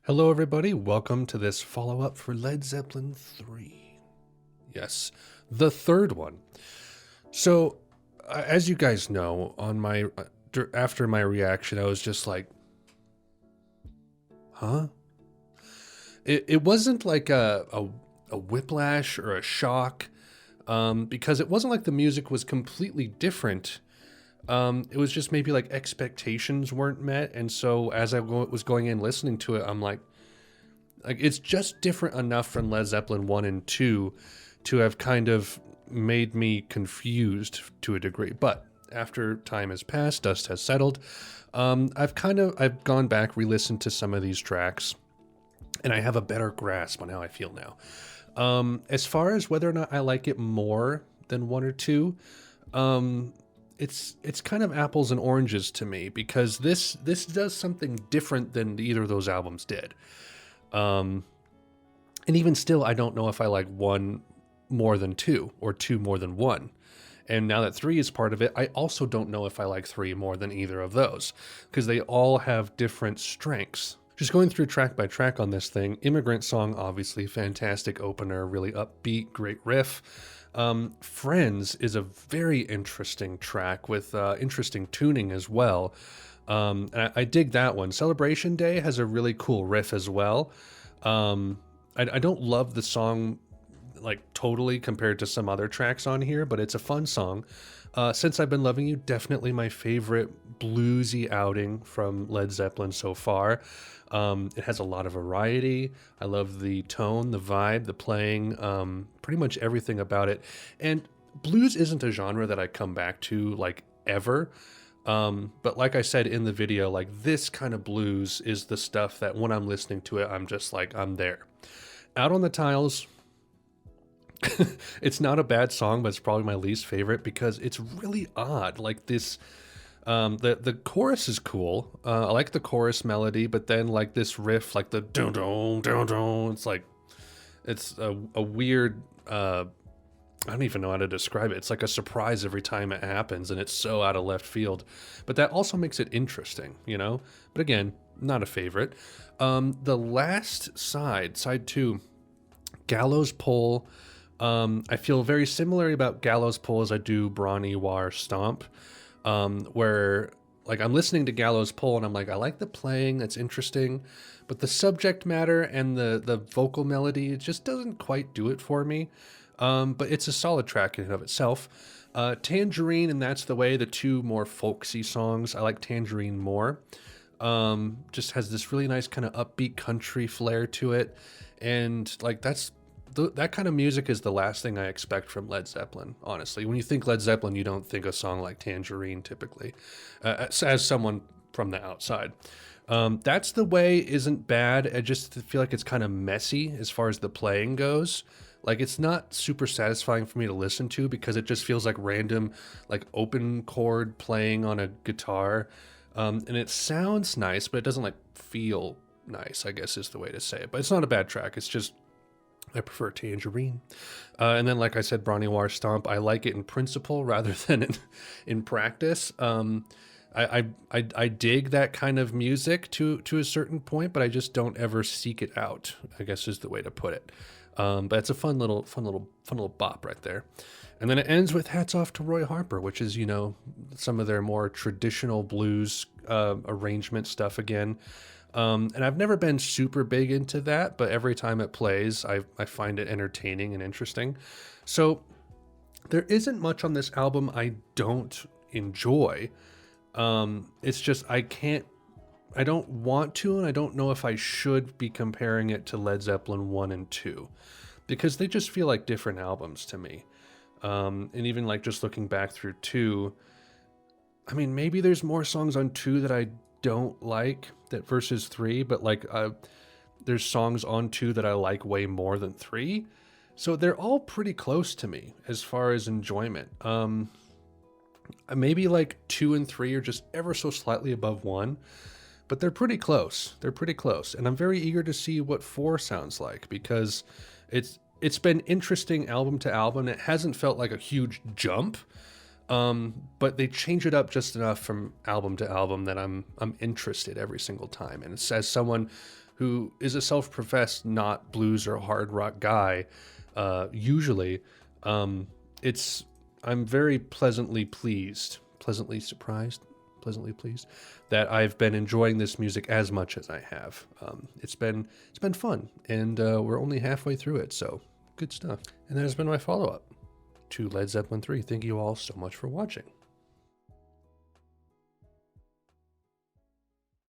Hello, everybody. Welcome to this follow up for Led Zeppelin 3. Yes, the third one. So, as you guys know, on my after my reaction, I was just like, huh? It wasn't like a whiplash or a shock, because it wasn't like the music was completely different. It was just maybe like expectations weren't met, and so as was going in listening to it, I'm like it's just different enough from Led Zeppelin 1 and 2 to have kind of made me confused to a degree. But after time has passed, dust has settled, I've gone back, re-listened to some of these tracks, and I have a better grasp on how I feel now. As far as whether or not I like it more than 1 or 2, it's kind of apples and oranges to me, because this does something different than either of those albums did. And even still, I don't know if I like 1 more than 2 or 2 more than 1. And now that 3 is part of it, I also don't know if I like 3 more than either of those, because they all have different strengths. Just going through track by track on this thing, Immigrant Song, obviously, fantastic opener, really upbeat, great riff. Friends is a very interesting track with interesting tuning as well. And I dig that one. Celebration Day has a really cool riff as well. I don't love the song like totally compared to some other tracks on here, but it's a fun song. Since I've Been Loving You, definitely my favorite bluesy outing from Led Zeppelin so far. It has a lot of variety. I love the tone, the vibe, the playing, pretty much everything about it. And blues isn't a genre that I come back to like ever. But like I said in the video, like this kind of blues is the stuff that when I'm listening to it, I'm just like, I'm there. Out on the Tiles, it's not a bad song, but it's probably my least favorite because it's really odd. Like this, the chorus is cool. I like the chorus melody, but then like this riff, like the dun dun dun dun, it's like it's a weird. I don't even know how to describe it. It's like a surprise every time it happens, and it's so out of left field. But that also makes it interesting, you know? But again, not a favorite. The last side 2, Gallows Pole. I feel very similar about Gallows Pole as I do Bron-Y-Aur Stomp, where like I'm listening to Gallows Pole and I'm like, I like the playing, that's interesting, but the subject matter and the vocal melody, it just doesn't quite do it for me. But it's a solid track in and of itself. Tangerine and That's the Way, the 2 more folksy songs. I like Tangerine more. Just has this really nice kind of upbeat country flair to it. And like that kind of music is the last thing I expect from Led Zeppelin, honestly. When you think Led Zeppelin, you don't think a song like Tangerine typically, as someone from the outside. That's the Way isn't bad. I just feel like it's kind of messy as far as the playing goes. Like it's not super satisfying for me to listen to because it just feels like random, like open chord playing on a guitar. And it sounds nice, but it doesn't like feel nice, I guess is the way to say it. But it's not a bad track. It's just, I prefer Tangerine. And then, like I said, Bron-Y-Aur Stomp, I like it in principle rather than in practice. I dig that kind of music to a certain point, but I just don't ever seek it out, I guess is the way to put it. But it's a fun little bop right there. And then it ends with Hats Off to Roy Harper, which is, you know, some of their more traditional blues arrangement stuff again. And I've never been super big into that, but every time it plays, I find it entertaining and interesting. So there isn't much on this album I don't enjoy. It's just I don't want to, and I don't know if I should be comparing it to Led Zeppelin 1 and 2, because they just feel like different albums to me. And even like just looking back through 2, I mean, maybe there's more songs on 2 that I don't like that versus 3, but like there's songs on 2 that I like way more than 3. So they're all pretty close to me as far as enjoyment. Maybe like 2 and 3 are just ever so slightly above 1, but they're pretty close. They're pretty close. And I'm very eager to see what 4 sounds like, because it's been interesting album to album. It hasn't felt like a huge jump, but they change it up just enough from album to album that I'm interested every single time. And it's, as someone who is a self-professed not blues or hard rock guy, usually, I'm very pleasantly surprised, pleasantly pleased that I've been enjoying this music as much as I have. It's been fun, and we're only halfway through it, so good stuff. And that has been my follow-up to Led Zeppelin 3. Thank you all so much for watching.